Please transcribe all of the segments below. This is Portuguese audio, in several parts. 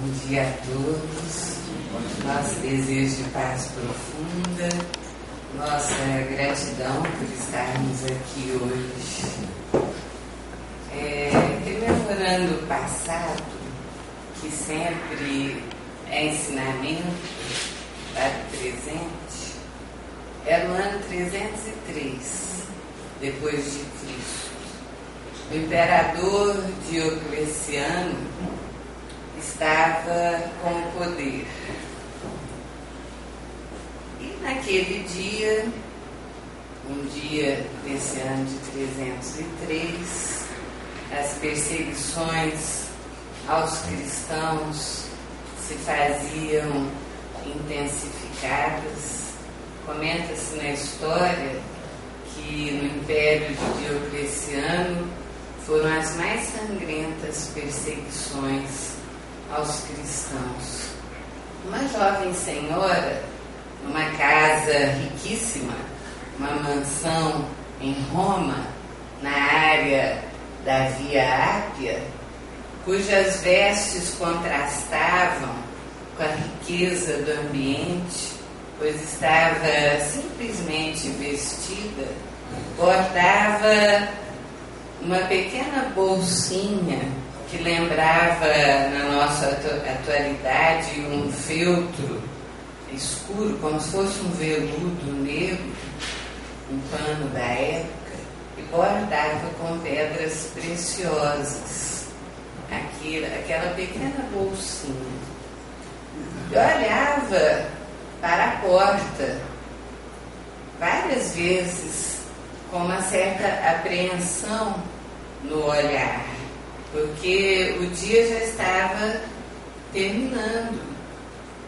Bom dia a todos. Nosso desejo de paz profunda, nossa gratidão por estarmos aqui hoje, rememorando o passado, que sempre é ensinamento para o presente. Era no ano 303, depois de Cristo. O imperador Diocleciano estava com o poder. E naquele dia, um dia desse ano de 303, as perseguições aos cristãos se faziam intensificadas. Comenta-se na história que no Império de Diocleciano foram as mais sangrentas perseguições aos cristãos. Uma jovem senhora, numa casa riquíssima, uma mansão em Roma, na área da Via Ápia, cujas vestes contrastavam com a riqueza do ambiente, pois estava simplesmente vestida, bordava uma pequena bolsinha que lembrava, na nossa atualidade, um feltro escuro, como se fosse um veludo negro, um pano da época, e bordava com pedras preciosas aquela pequena bolsinha. E olhava para a porta várias vezes com uma certa apreensão no olhar, porque o dia já estava terminando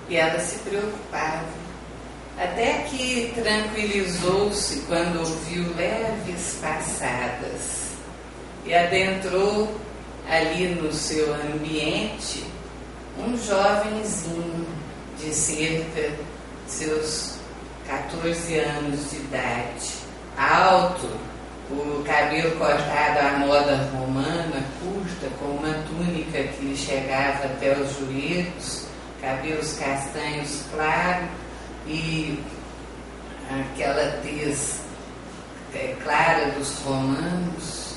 e ela se preocupava, até que tranquilizou-se quando ouviu leves passadas e adentrou ali no seu ambiente um jovenzinho de cerca de seus 14 anos de idade, alto, o cabelo cortado à moda romana, curta, com uma túnica que lhe chegava até os joelhos, cabelos castanhos claros e aquela tez clara dos romanos.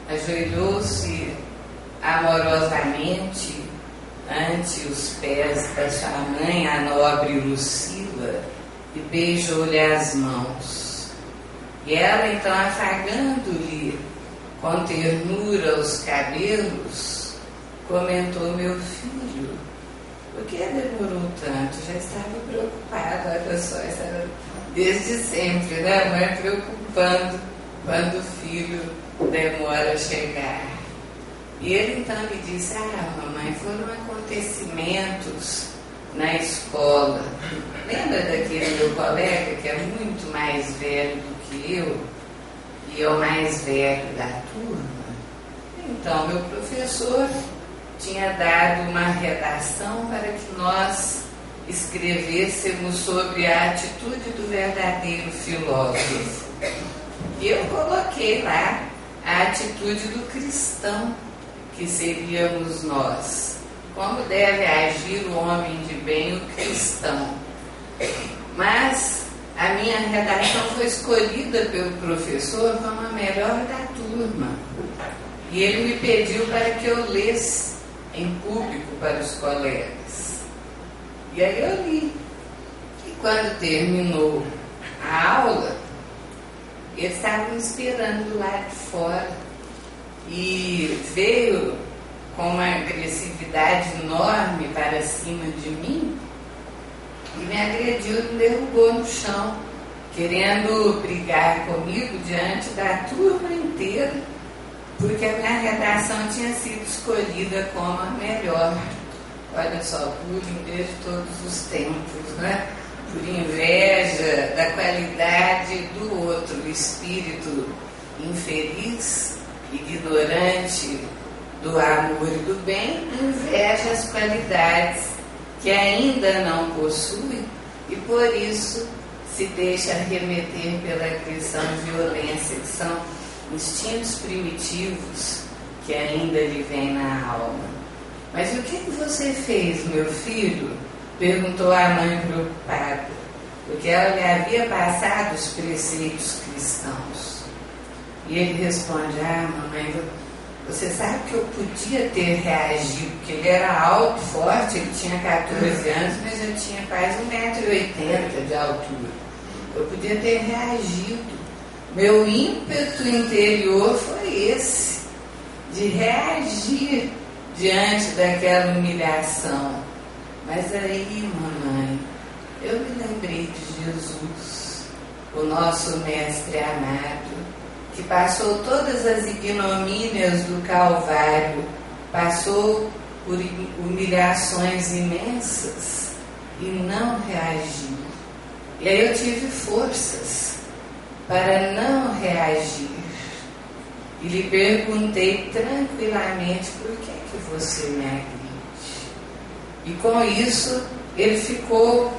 Ajoelhou-se amorosamente ante os pés da sua mãe, a nobre Lucila, e beijou-lhe as mãos. E ela, então, afagando-lhe com ternura os cabelos, comentou: meu filho, por que demorou tanto? Já estava preocupada, olha só, estava desde sempre, né? A mãe preocupando quando o filho demora a chegar. E ele então lhe disse: mamãe, foram acontecimentos na escola. Lembra daquele meu colega que é muito mais velho do que eu e é o mais velho da turma? Então, meu professor tinha dado uma redação para que nós escrevêssemos sobre a atitude do verdadeiro filósofo. E eu coloquei lá a atitude do cristão, que seríamos nós. Como deve agir o homem de bem, o cristão. Mas a minha redação foi escolhida pelo professor como a melhor da turma. E ele me pediu para que eu lesse em público para os colegas. E aí eu li. E quando terminou a aula, eles estavam esperando lá de fora. E veio com uma agressividade enorme para cima de mim e me agrediu, me derrubou no chão, querendo brigar comigo diante da turma inteira, porque a minha redação tinha sido escolhida como a melhor. Olha só, bullying desde todos os tempos, né? Por inveja da qualidade do outro, o espírito infeliz, ignorante do amor e do bem, inveja as qualidades que ainda não possui e por isso se deixa remeter pela agressão e violência, que são instintos primitivos que ainda lhe vêm na alma. Mas o que você fez, meu filho? Perguntou a mãe preocupada, porque ela lhe havia passado os preceitos cristãos. E ele responde: mamãe, você sabe que eu podia ter reagido, porque ele era alto, forte, ele tinha 14 anos, mas eu tinha quase 1,80 m de altura. Eu podia ter reagido. Meu ímpeto interior foi esse, de reagir diante daquela humilhação. Mas aí, mamãe, eu me lembrei de Jesus, o nosso mestre amado, que passou todas as ignomínias do Calvário, passou por humilhações imensas e não reagiu. E aí eu tive forças para não reagir. E lhe perguntei tranquilamente: por que você me agride? E com isso ele ficou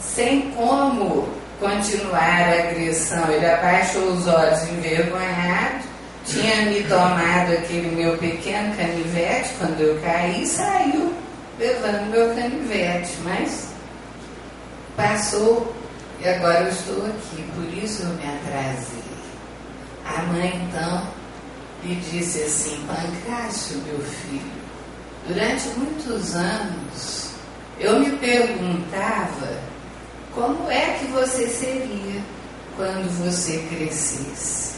sem como continuar a agressão. Ele abaixou os olhos envergonhado, tinha me tomado aquele meu pequeno canivete quando eu caí e saiu levando meu canivete, mas passou e agora eu estou aqui, por isso eu me atrasei. A mãe então lhe disse assim: Pancrácio, meu filho, durante muitos anos eu me perguntava como é que você seria quando você crescesse.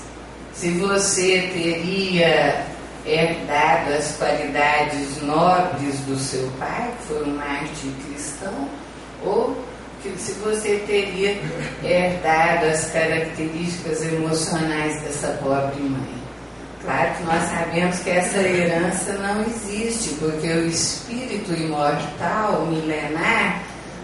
Se você teria herdado as qualidades nobres do seu pai, que foi um mártir cristão, ou se você teria herdado as características emocionais dessa pobre mãe. Claro que nós sabemos que essa herança não existe, porque o espírito imortal, milenar,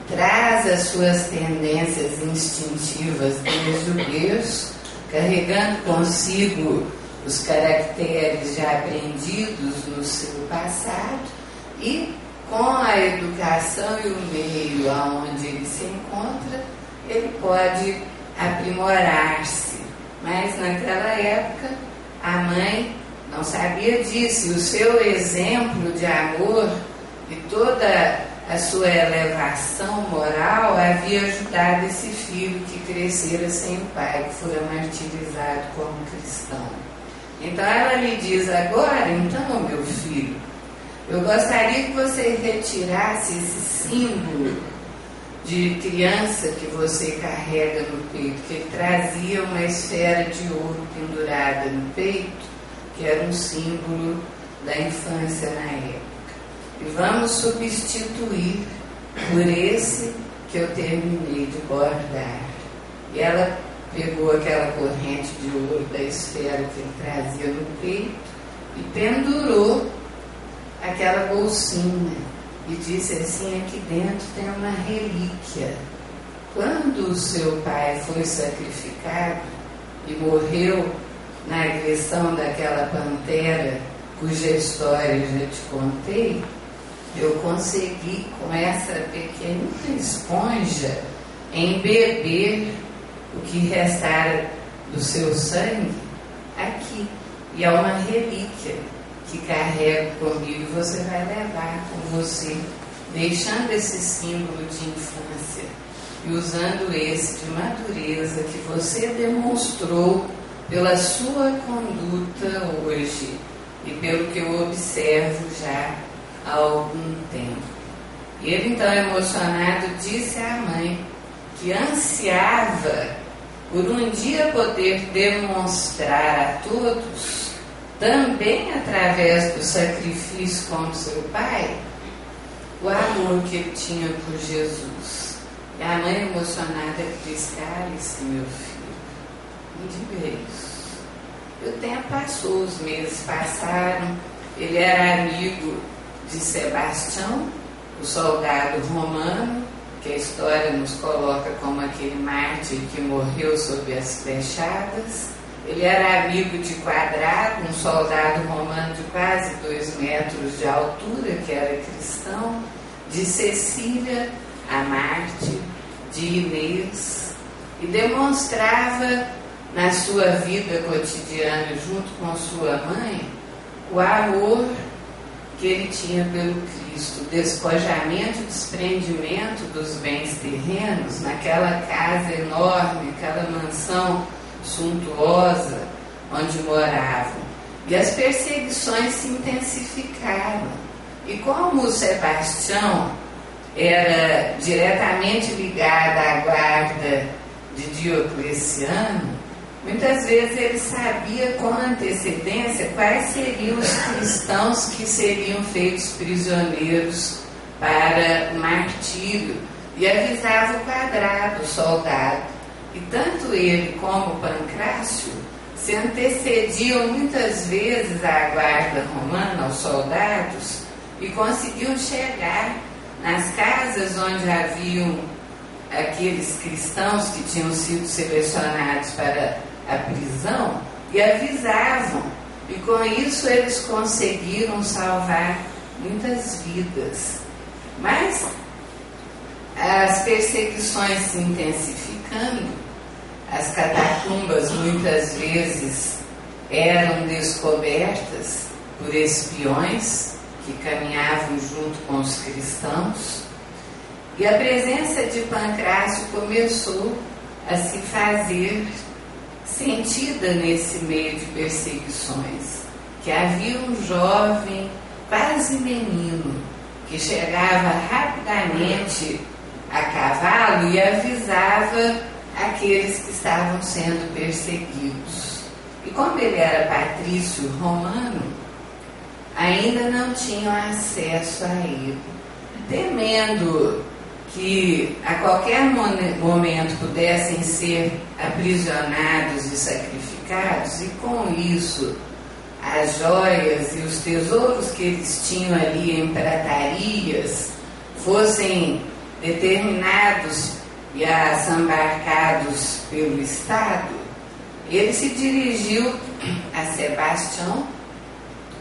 traz as suas tendências instintivas desde o berço, carregando consigo os caracteres já aprendidos no seu passado, e com a educação e o meio aonde ele se encontra, ele pode aprimorar-se. Mas naquela época a mãe não sabia disso, e o seu exemplo de amor e toda a sua elevação moral havia ajudado esse filho que crescera sem o pai, que fora martirizado como cristão. Então ela lhe diz: agora, então, meu filho, eu gostaria que você retirasse esse símbolo de criança que você carrega no peito, que ele trazia uma esfera de ouro pendurada no peito, que era um símbolo da infância na época. E vamos substituir por esse que eu terminei de bordar. E ela pegou aquela corrente de ouro da esfera que ele trazia no peito e pendurou aquela bolsinha e disse assim: aqui dentro tem uma relíquia. Quando o seu pai foi sacrificado e morreu na agressão daquela pantera, cuja história eu já te contei, eu consegui, com essa pequenina esponja, embeber o que restara do seu sangue aqui. E é uma relíquia que carrego comigo e você vai levar com você, deixando esse símbolo de infância e usando esse de madureza que você demonstrou pela sua conduta hoje e pelo que eu observo já há algum tempo. E ele então, emocionado, disse à mãe que ansiava por um dia poder demonstrar a todos, também através do sacrifício como seu pai, o amor que ele tinha por Jesus. E a mãe, emocionada, disse: cale-se, meu filho, não diga isso. E o tempo passou, os meses passaram, ele era amigo de Sebastião, o soldado romano, que a história nos coloca como aquele mártir que morreu sob as flechadas. Ele era amigo de Quadrado, um soldado romano de quase 2 metros de altura, que era cristão, de Cecília, a mártir, de Inês, e demonstrava na sua vida cotidiana, junto com sua mãe, o amor que ele tinha pelo Cristo, o despojamento, o desprendimento dos bens terrenos, naquela casa enorme, aquela mansão suntuosa onde moravam. E as perseguições se intensificaram. E como Sebastião era diretamente ligado à guarda de Diocleciano, muitas vezes ele sabia com antecedência quais seriam os cristãos que seriam feitos prisioneiros para o martírio e avisava o quadrado, o soldado. E tanto ele como Pancrácio se antecediam muitas vezes à guarda romana, aos soldados, e conseguiam chegar nas casas onde haviam aqueles cristãos que tinham sido selecionados para a prisão e avisavam. E com isso eles conseguiram salvar muitas vidas. Mas as perseguições se intensificando, as catacumbas muitas vezes eram descobertas por espiões que caminhavam junto com os cristãos, e a presença de Pancrácio começou a se fazer sentida nesse meio de perseguições, que havia um jovem, quase menino, que chegava rapidamente a cavalo e avisava aqueles que estavam sendo perseguidos. E como ele era patrício romano, ainda não tinham acesso a ele. Temendo que a qualquer momento pudessem ser aprisionados e sacrificados, e com isso as joias e os tesouros que eles tinham ali em pratarias fossem determinados e assambarcados pelo Estado, ele se dirigiu a Sebastião,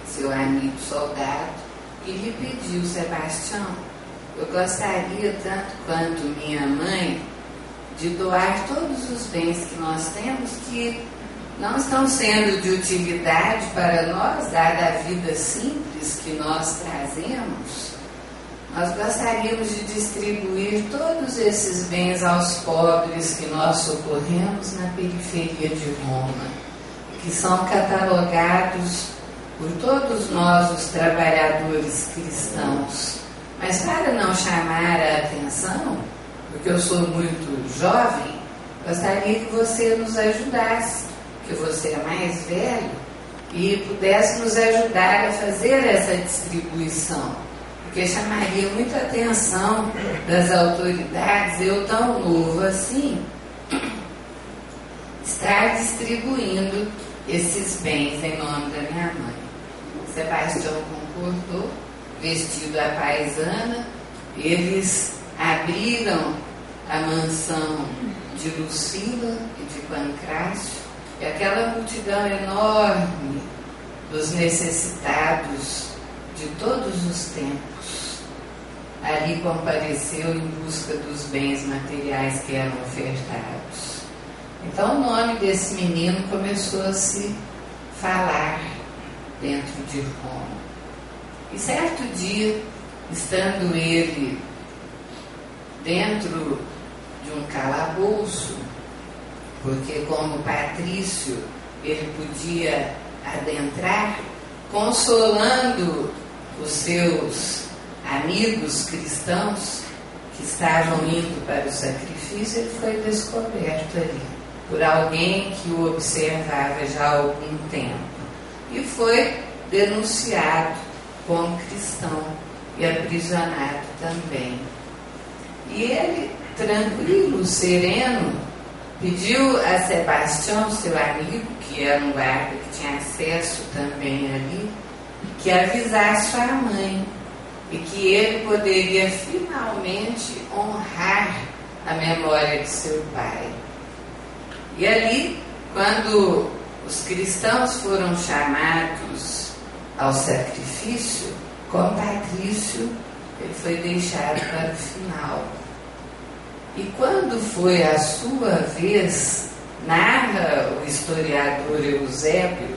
seu amigo soldado, e lhe pediu: Sebastião, eu gostaria tanto quanto minha mãe de doar todos os bens que nós temos, que não estão sendo de utilidade para nós, dada a vida simples que nós trazemos. Nós gostaríamos de distribuir todos esses bens aos pobres que nós socorremos na periferia de Roma, que são catalogados por todos nós, os trabalhadores cristãos. Mas para não chamar a atenção, porque eu sou muito jovem, gostaria que você nos ajudasse, que você é mais velho, e pudesse nos ajudar a fazer essa distribuição, porque chamaria muita atenção das autoridades, eu tão novo assim, estar distribuindo esses bens em nome da minha mãe. Sebastião concordou, vestido à paisana, eles abriram a mansão de Lucila e de Pancrácio, e aquela multidão enorme dos necessitados de todos os tempos ali compareceu em busca dos bens materiais que eram ofertados. Então o nome desse menino começou a se falar dentro de Roma. E certo dia, estando ele dentro de um calabouço, porque como patrício ele podia adentrar, consolando os seus amigos cristãos que estavam indo para o sacrifício, ele foi descoberto ali por alguém que o observava já há algum tempo e foi denunciado como cristão e aprisionado também. E ele, tranquilo, sereno, pediu a Sebastião, seu amigo, que era um guarda que tinha acesso também ali, que avisasse sua mãe e que ele poderia finalmente honrar a memória de seu pai. E ali, quando os cristãos foram chamados ao sacrifício, como patrício, ele foi deixado para o final. E quando foi a sua vez, narra o historiador Eusébio,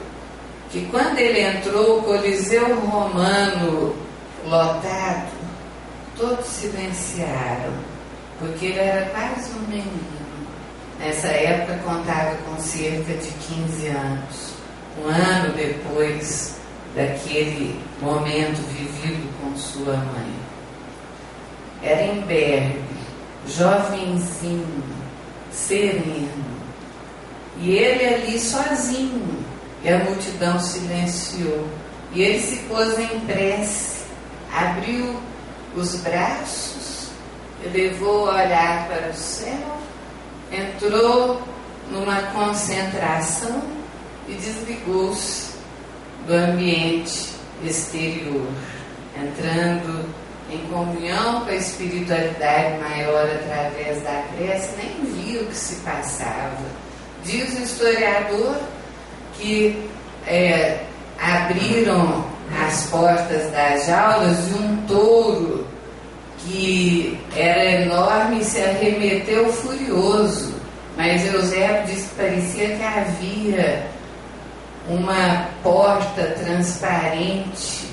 que quando ele entrou, o Coliseu Romano lotado, todos silenciaram, porque ele era quase um menino. Nessa época contava com cerca de 15 anos, um ano depois daquele momento vivido com sua mãe. Era imberbe, jovenzinho, sereno, e ele ali sozinho, e a multidão silenciou, e ele se pôs em prece, abriu os braços, elevou o olhar para o céu, entrou numa concentração e desligou-se do ambiente exterior, entrando em comunhão com a espiritualidade maior através da prece, nem viu o que se passava. Diz o historiador que abriram as portas das jaulas e um touro que era enorme se arremeteu furioso, mas Eusébio disse que parecia que havia uma porta transparente,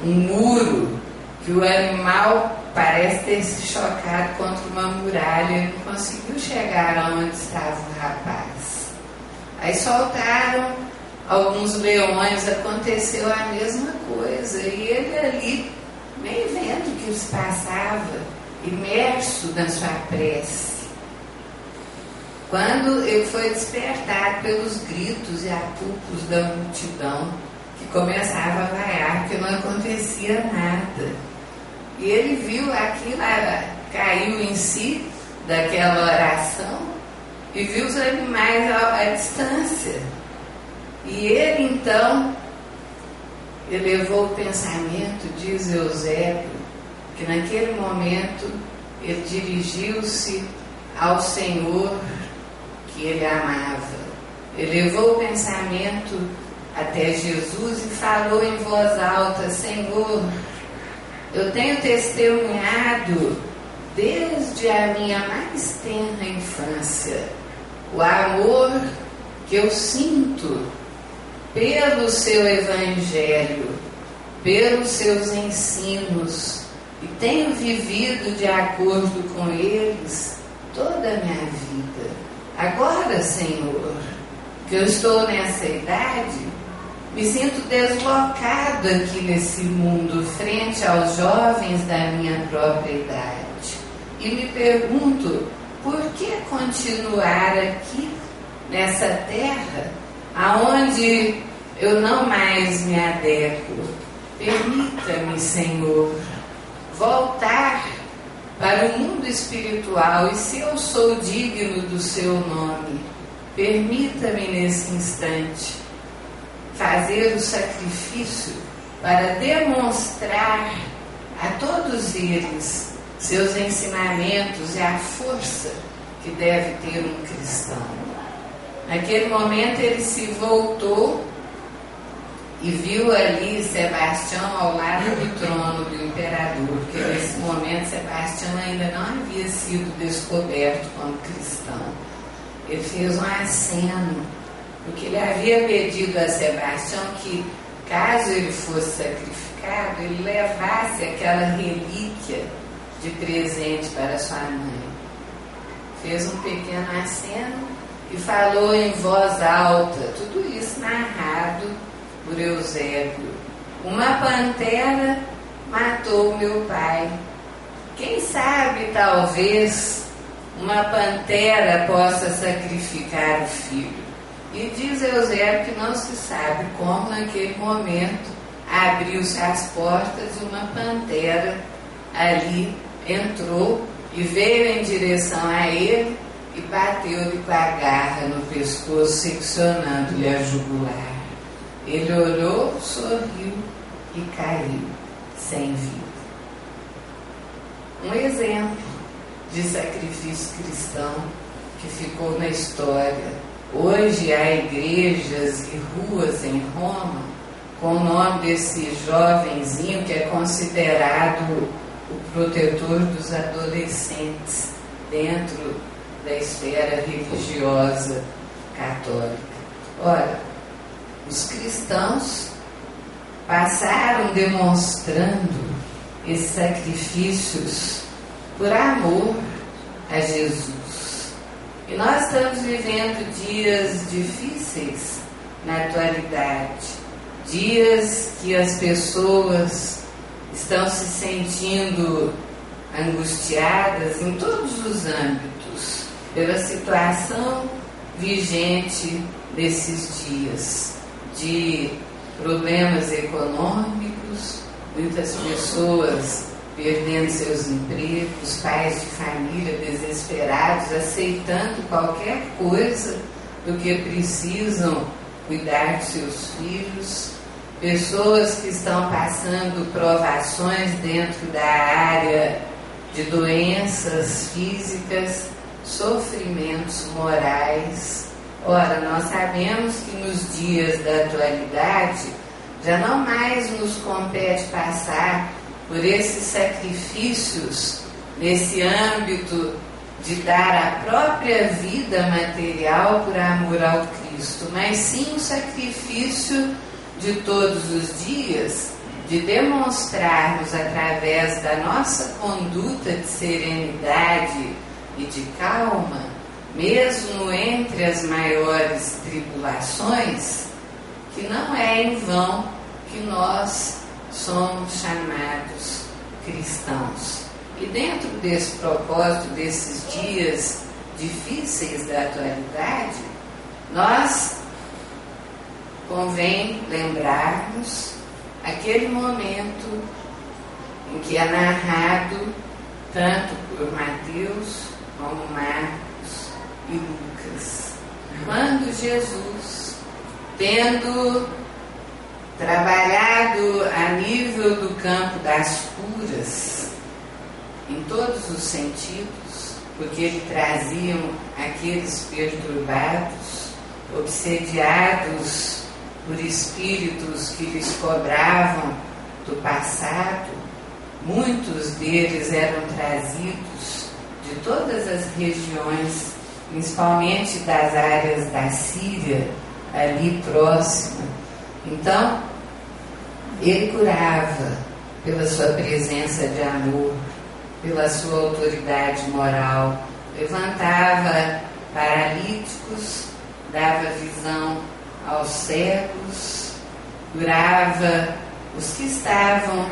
um muro, que o animal parece ter se chocado contra uma muralha e não conseguiu chegar onde estava o rapaz. Aí soltaram alguns leões, aconteceu a mesma coisa, e ele ali, nem vendo o que se passava, imerso na sua prece. Quando ele foi despertado pelos gritos e apupos da multidão, que começava a vaiar, porque não acontecia nada. E ele viu aquilo, caiu em si daquela oração e viu os animais à distância. E ele então elevou o pensamento, diz Eusébio, que naquele momento ele dirigiu-se ao Senhor que ele amava. Elevou o pensamento até Jesus e falou em voz alta: Senhor, eu tenho testemunhado desde a minha mais tenra infância o amor que eu sinto pelo seu Evangelho, pelos seus ensinos, e tenho vivido de acordo com eles toda a minha vida. Agora, Senhor, que eu estou nessa idade, me sinto deslocado aqui nesse mundo, frente aos jovens da minha própria idade. E me pergunto, por que continuar aqui, nessa terra, aonde eu não mais me adequo? Permita-me, Senhor, voltar para o mundo espiritual, e se eu sou digno do seu nome, permita-me nesse instante fazer o sacrifício para demonstrar a todos eles seus ensinamentos e a força que deve ter um cristão. Naquele momento ele se voltou e viu ali Sebastião ao lado do trono do imperador, porque nesse momento Sebastião ainda não havia sido descoberto como cristão. Ele fez um aceno, porque ele havia pedido a Sebastião que, caso ele fosse sacrificado, ele levasse aquela relíquia de presente para sua mãe. Fez um pequeno aceno e falou em voz alta, tudo isso narrado por Eusébio: uma pantera matou meu pai. Quem sabe, talvez, uma pantera possa sacrificar o filho. E diz Eusébio que não se sabe como naquele momento abriu-se as portas e uma pantera ali entrou e veio em direção a ele e bateu-lhe com a garra no pescoço, seccionando-lhe a jugular. Ele olhou, sorriu e caiu sem vida. Um exemplo de sacrifício cristão que ficou na história. Hoje há igrejas e ruas em Roma com o nome desse jovenzinho que é considerado o protetor dos adolescentes dentro da esfera religiosa católica. Ora, os cristãos passaram demonstrando esses sacrifícios por amor a Jesus. E nós estamos vivendo dias difíceis na atualidade, dias que as pessoas estão se sentindo angustiadas em todos os âmbitos pela situação vigente desses dias, de problemas econômicos, muitas pessoas perdendo seus empregos, pais de família desesperados, aceitando qualquer coisa do que precisam cuidar de seus filhos, pessoas que estão passando provações dentro da área de doenças físicas, sofrimentos morais. Ora, nós sabemos que nos dias da atualidade já não mais nos compete passar por esses sacrifícios nesse âmbito de dar a própria vida material por amor ao Cristo, mas sim o sacrifício de todos os dias, de demonstrarmos através da nossa conduta de serenidade e de calma, mesmo entre as maiores tribulações, que não é em vão que nós somos chamados cristãos. E dentro desse propósito, desses dias difíceis da atualidade, nós convém lembrarmos aquele momento em que é narrado tanto por Mateus como Marcos e Lucas, quando Jesus, tendo trabalhado a nível do campo das curas, em todos os sentidos, porque ele traziam aqueles perturbados, obsediados por espíritos que lhes cobravam do passado. Muitos deles eram trazidos de todas as regiões, principalmente das áreas da Síria, ali próxima. Então, ele curava pela sua presença de amor, pela sua autoridade moral, levantava paralíticos, dava visão aos cegos, curava os que estavam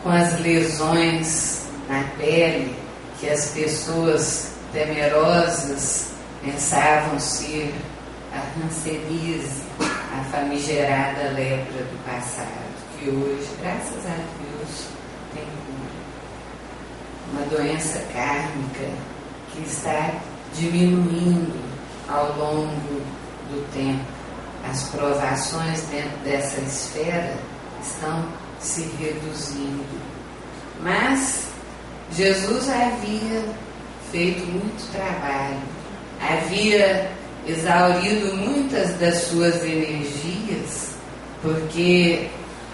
com as lesões na pele, que as pessoas temerosas pensavam ser a hanseníase, a famigerada lepra do passado, que hoje, graças a Deus, tem cura. Uma doença kármica que está diminuindo ao longo do tempo. As provações dentro dessa esfera estão se reduzindo. Mas Jesus havia feito muito trabalho, havia exaurido muitas das suas energias, porque,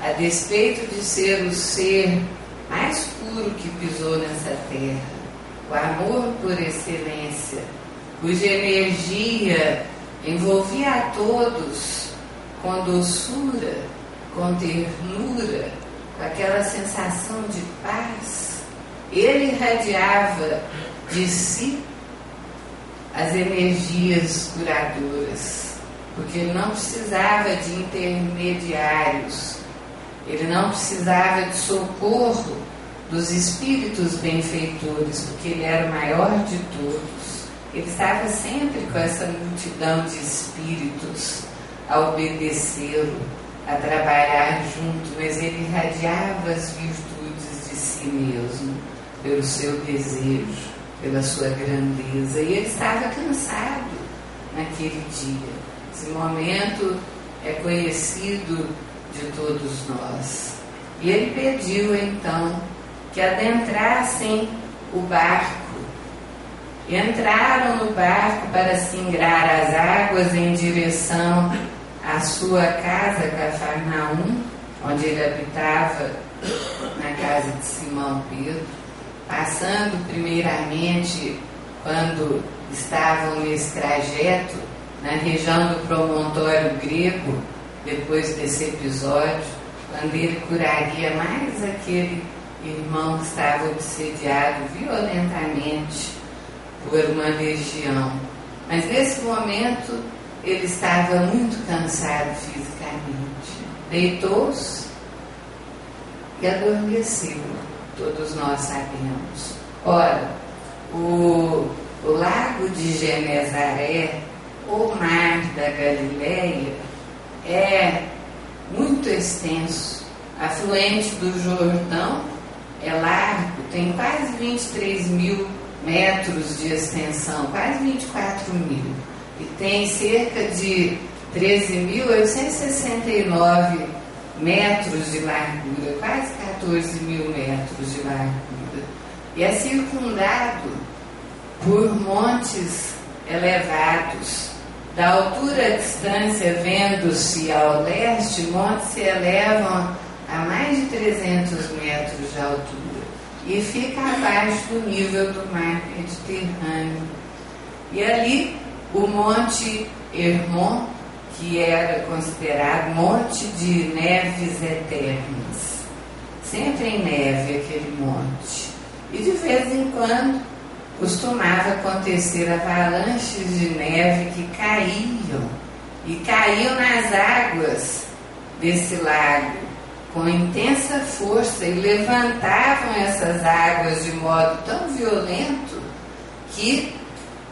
a despeito de ser o ser mais puro que pisou nessa terra, o amor por excelência, cuja energia envolvia a todos com doçura, com ternura, com aquela sensação de paz, ele irradiava de si as energias curadoras, porque ele não precisava de intermediários, ele não precisava de socorro dos espíritos benfeitores, porque ele era o maior de todos. Ele estava sempre com essa multidão de espíritos a obedecê-lo, a trabalhar junto, mas ele irradiava as virtudes de si mesmo, pelo seu desejo, pela sua grandeza, e ele estava cansado naquele dia. Esse momento é conhecido de todos nós. E ele pediu então que adentrassem o barco. E entraram no barco para singrar as águas em direção à sua casa, Cafarnaum, onde ele habitava, na casa de Simão Pedro, passando primeiramente, quando estavam nesse trajeto, na região do promontório grego, depois desse episódio, quando ele curaria mais aquele irmão que estava obsediado violentamente por uma legião. Mas nesse momento ele estava muito cansado fisicamente. Deitou-se e adormeceu, todos nós sabemos. Ora, o lago de Genezaré, ou mar da Galileia, é muito extenso. Afluente do Jordão, é largo, tem quase 23 mil metros de extensão, quase 24 mil. E tem cerca de 13.869 metros de largura, quase 14 mil metros de largura. E é circundado por montes elevados. Da altura à distância, vendo-se ao leste, montes se elevam a mais de 300 metros de altura e fica abaixo do nível do mar Mediterrâneo. E ali o Monte Hermon, que era considerado monte de neves eternas, sempre em neve aquele monte. E de vez em quando costumava acontecer avalanches de neve que caíam nas águas desse lago com intensa força e levantavam essas águas de modo tão violento que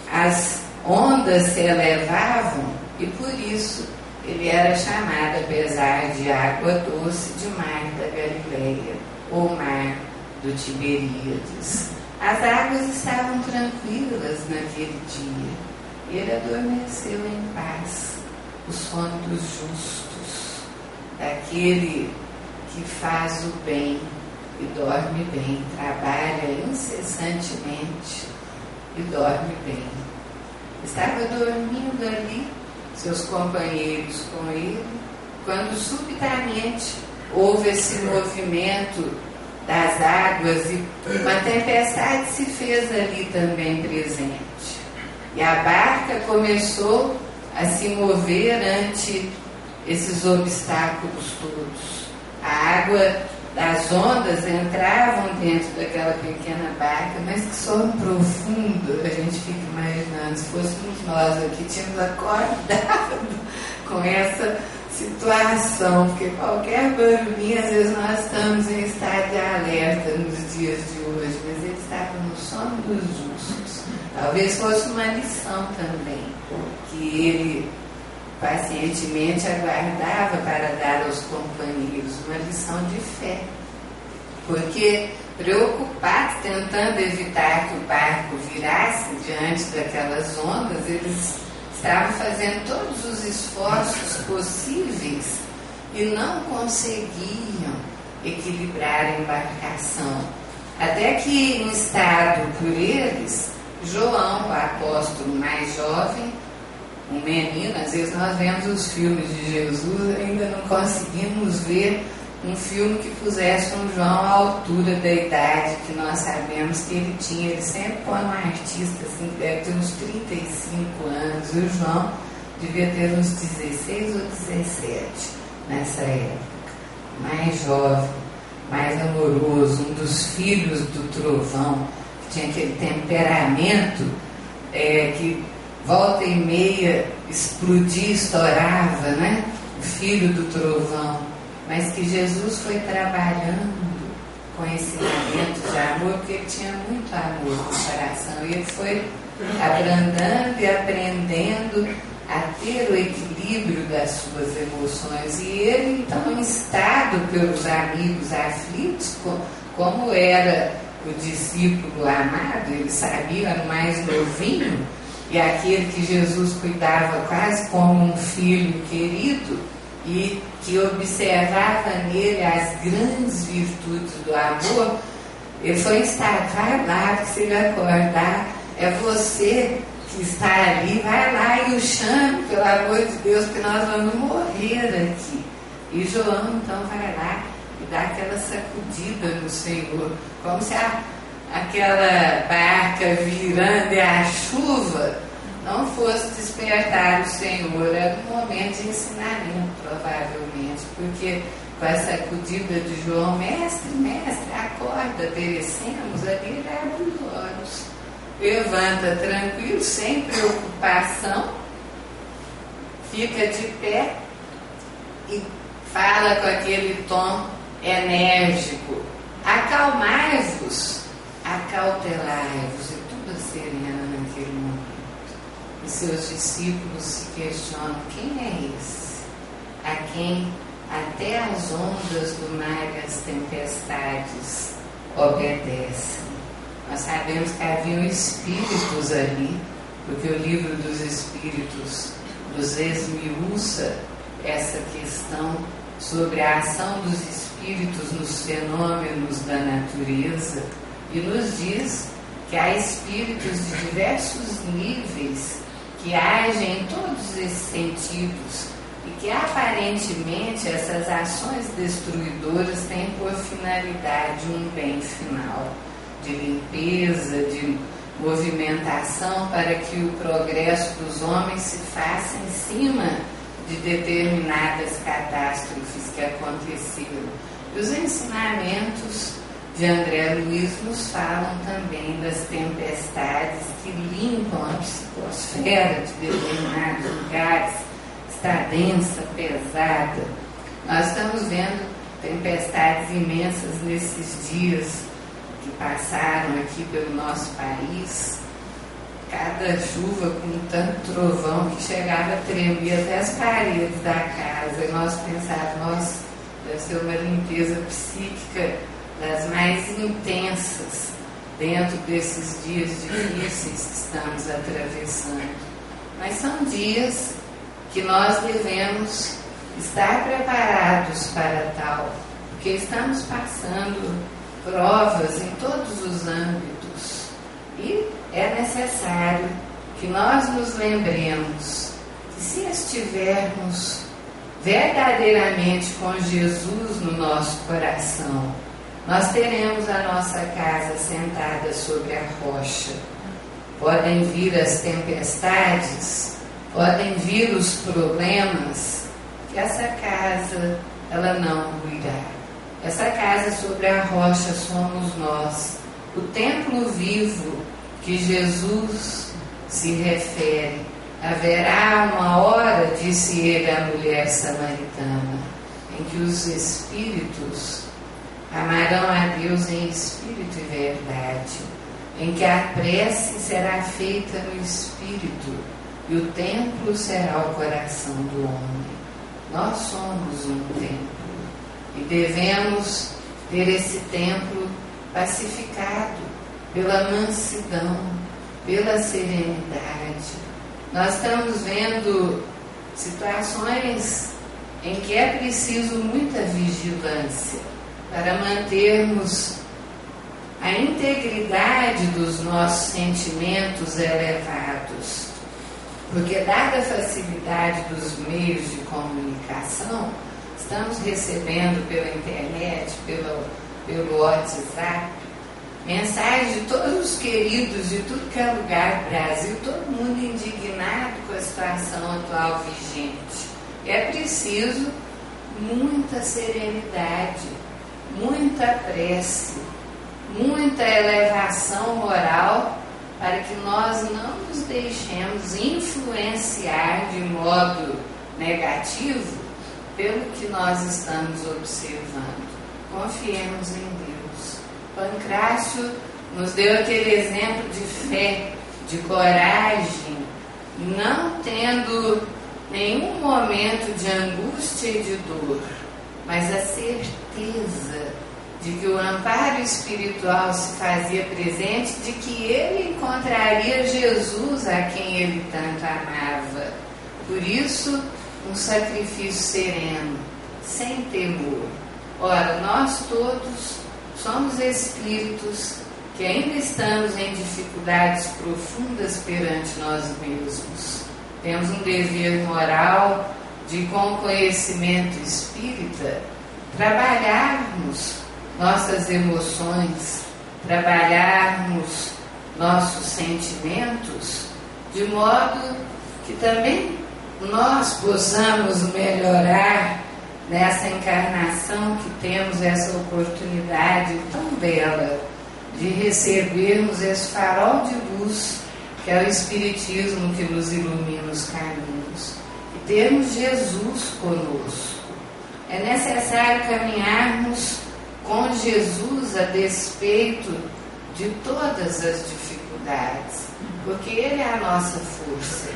as ondas se elevavam, e por isso ele era chamado, apesar de água doce, de Mar da Galileia, ou Mar do Tiberíades. As águas estavam tranquilas naquele dia. Ele adormeceu em paz, o sono dos justos, daquele que faz o bem e dorme bem, trabalha incessantemente e dorme bem. Estava dormindo ali, seus companheiros com ele, quando subitamente houve esse movimento das águas e uma tempestade se fez ali também presente. E a barca começou a se mover ante esses obstáculos todos. A água das ondas entravam dentro daquela pequena barca, mas que sono profundo, a gente fica imaginando, se fôssemos nós aqui, tínhamos acordado com essa situação, porque qualquer barulhinho, às vezes nós estamos em estado de alerta nos dias de hoje, mas ele estava no sono dos justos. Talvez fosse uma lição também, que ele pacientemente aguardava para dar aos companheiros, uma lição de fé, porque preocupados, tentando evitar que o barco virasse diante daquelas ondas, eles estavam fazendo todos os esforços possíveis e não conseguiam equilibrar a embarcação. Até que, instado por eles, João, o apóstolo mais jovem, um menino, às vezes nós vemos os filmes de Jesus, ainda não conseguimos ver um filme que pusesse um João à altura da idade que nós sabemos que ele tinha. Ele sempre põe um artista assim, que deve ter uns 35 anos, e o João devia ter uns 16 ou 17 nessa época. Mais jovem, mais amoroso, um dos filhos do trovão, que tinha aquele temperamento que volta e meia explodia, estourava, né? O filho do trovão, mas que Jesus foi trabalhando com ensinamento de amor, porque ele tinha muito amor no coração, e ele foi abrandando e aprendendo a ter o equilíbrio das suas emoções. E ele, então, instado pelos amigos aflitos, como era o discípulo amado, ele sabia, era o mais novinho, e aquele que Jesus cuidava quase como um filho querido, e que observava nele as grandes virtudes do amor, ele foi instado: vai lá, que se ele acordar, é você que está ali, vai lá e o chame, pelo amor de Deus, que nós vamos morrer aqui. E João então vai lá e dá aquela sacudida no Senhor, como se aquela barca virando e a chuva não fosse despertar o Senhor. Era um momento de ensinamento para provavelmente, porque com a sacudida de João, mestre, acorda, perecemos, ali ele abre os olhos, levanta tranquilo, sem preocupação, fica de pé e fala com aquele tom enérgico: acalmai-vos, acautelai-vos, e tudo serena naquele momento. E seus discípulos se questionam: quem é esse? A quem até as ondas do mar e as tempestades obedecem. Nós sabemos que haviam espíritos ali, porque o livro dos espíritos nos esmiuça essa questão sobre a ação dos espíritos nos fenômenos da natureza e nos diz que há espíritos de diversos níveis que agem em todos esses sentidos e que aparentemente essas ações destruidoras têm por finalidade um bem final, de limpeza, de movimentação para que o progresso dos homens se faça em cima de determinadas catástrofes que aconteceram. E os ensinamentos de André Luiz nos falam também das tempestades que limpam a psicosfera de determinados lugares, está densa, pesada. Nós estamos vendo tempestades imensas nesses dias que passaram aqui pelo nosso país. Cada chuva com tanto trovão que chegava a tremer até as paredes da casa. E nós pensávamos: nossa, deve ser uma limpeza psíquica das mais intensas dentro desses dias difíceis que estamos atravessando. Mas são dias que nós devemos estar preparados para tal, porque estamos passando provas em todos os âmbitos e é necessário que nós nos lembremos que, se estivermos verdadeiramente com Jesus no nosso coração, nós teremos a nossa casa sentada sobre a rocha. Podem vir as tempestades, podem vir os problemas, que essa casa, ela não ruirá. Essa casa sobre a rocha somos nós, o templo vivo que Jesus se refere. Haverá uma hora, disse ele à mulher samaritana, em que os espíritos amarão a Deus em espírito e verdade, em que a prece será feita no espírito e o templo será o coração do homem. Nós somos um templo e devemos ter esse templo pacificado pela mansidão, pela serenidade. Nós estamos vendo situações em que é preciso muita vigilância para mantermos a integridade dos nossos sentimentos elevados. Porque, dada a facilidade dos meios de comunicação, estamos recebendo pela internet, pelo WhatsApp, mensagens de todos os queridos de tudo que é lugar do Brasil, todo mundo indignado com a situação atual vigente. É preciso muita serenidade, muita prece, muita elevação moral para que nós não nos deixemos influenciar de modo negativo pelo que nós estamos observando. Confiemos em Deus. Pancrácio nos deu aquele exemplo de fé, de coragem, não tendo nenhum momento de angústia e de dor, mas a certeza de que o amparo espiritual se fazia presente, de que ele encontraria Jesus a quem ele tanto amava. Por isso, um sacrifício sereno, sem temor. Ora, nós todos somos espíritos que ainda estamos em dificuldades profundas perante nós mesmos. Temos um dever moral de, com o conhecimento espírita, trabalharmos nossas emoções, trabalharmos nossos sentimentos, de modo que também nós possamos melhorar nessa encarnação que temos essa oportunidade tão bela de recebermos esse farol de luz que é o Espiritismo que nos ilumina os caminhos e termos Jesus conosco. É necessário caminharmos com Jesus a despeito de todas as dificuldades, porque Ele é a nossa força,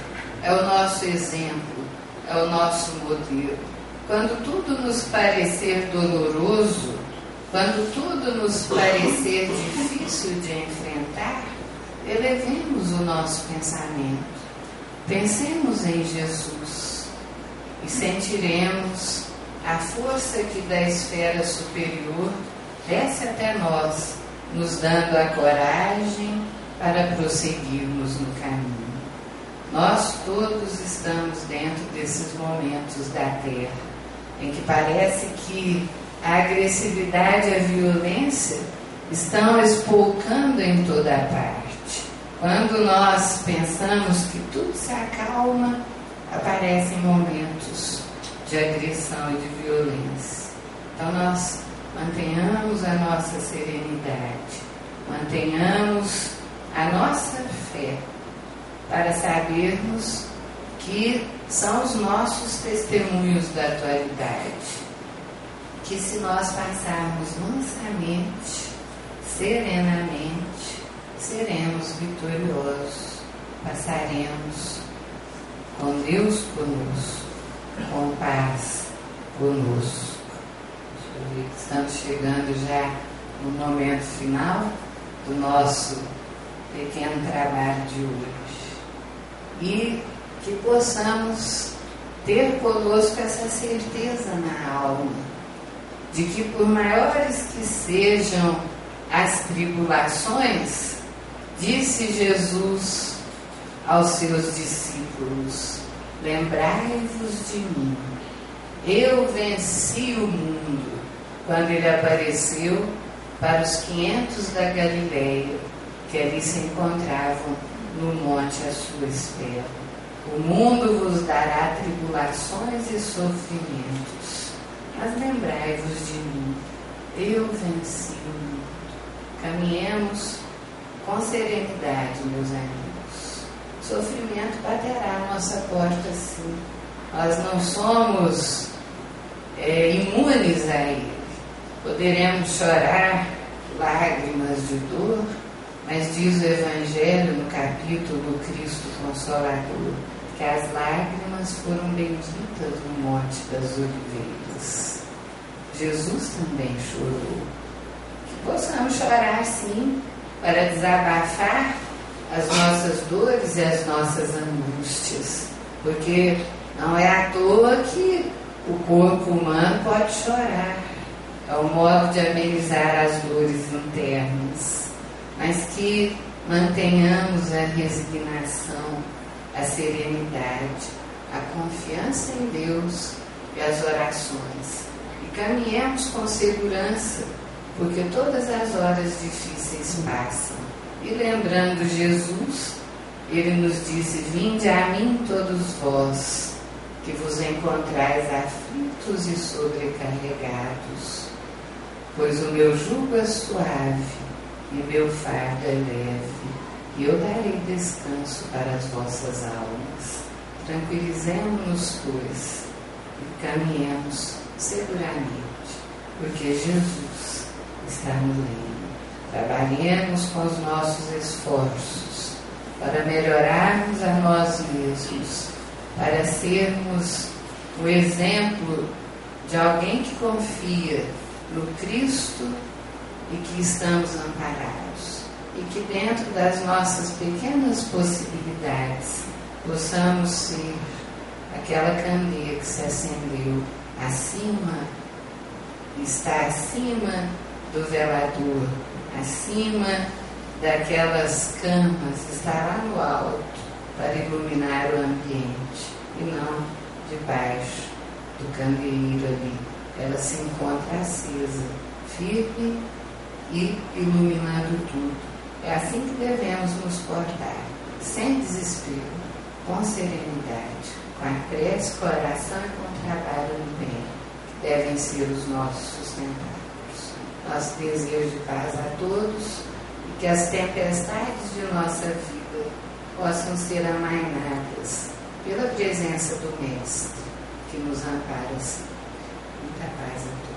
é o nosso exemplo, é o nosso modelo. Quando tudo nos parecer doloroso, quando tudo nos parecer difícil de enfrentar, elevemos o nosso pensamento, pensemos em Jesus e sentiremos a força que da esfera superior desce até nós, nos dando a coragem para prosseguirmos no caminho. Nós todos estamos dentro desses momentos da Terra, em que parece que a agressividade e a violência estão espolcando em toda a parte. Quando nós pensamos que tudo se acalma, aparecem momentos de agressão e de violência. Então nós mantenhamos a nossa serenidade, mantenhamos a nossa fé, para sabermos que são os nossos testemunhos da atualidade, que se nós passarmos mansamente, serenamente, seremos vitoriosos, passaremos com Deus conosco, com paz conosco. Estamos chegando já no momento final do nosso pequeno trabalho de hoje. E que possamos ter conosco essa certeza na alma, de que por maiores que sejam as tribulações, disse Jesus aos seus discípulos: lembrai-vos de mim, eu venci o mundo, quando ele apareceu para os 500 da Galileia, que ali se encontravam no monte à sua espera. O mundo vos dará tribulações e sofrimentos, mas lembrai-vos de mim, eu venci o mundo. Caminhemos com serenidade, meus amigos. O sofrimento baterá à nossa porta, sim. Nós não somos imunes a ele. Poderemos chorar lágrimas de dor, mas diz o Evangelho no capítulo Cristo Consolador que as lágrimas foram benditas no Monte das Oliveiras. Jesus também chorou. Que possamos chorar sim, para desabafar as nossas dores e as nossas angústias, porque não é à toa que o corpo humano pode chorar. É um modo de amenizar as dores internas, mas que mantenhamos a resignação, a serenidade, a confiança em Deus e as orações. E caminhemos com segurança, porque todas as horas difíceis passam. E lembrando Jesus, ele nos disse: vinde a mim todos vós, que vos encontrais aflitos e sobrecarregados, pois o meu jugo é suave e meu fardo é leve, e eu darei descanso para as vossas almas. Tranquilizemo-nos, pois, e caminhemos seguramente, porque Jesus está no reino. Trabalhemos com os nossos esforços para melhorarmos a nós mesmos, para sermos o exemplo de alguém que confia no Cristo e que estamos amparados, e que dentro das nossas pequenas possibilidades possamos ser aquela candeia que se acendeu acima, está acima do velador, acima daquelas camas, está lá no alto para iluminar o ambiente e não debaixo do candeeiro ali. Ela se encontra acesa, firme e iluminando tudo. É assim que devemos nos portar, sem desespero, com serenidade, com a prece, com a oração e com o trabalho no bem, que devem ser os nossos sustentáculos. Nosso desejo de paz a todos e que as tempestades de nossa vida possam ser amainadas pela presença do Mestre, que nos ampara sempre. Muita paz a todos.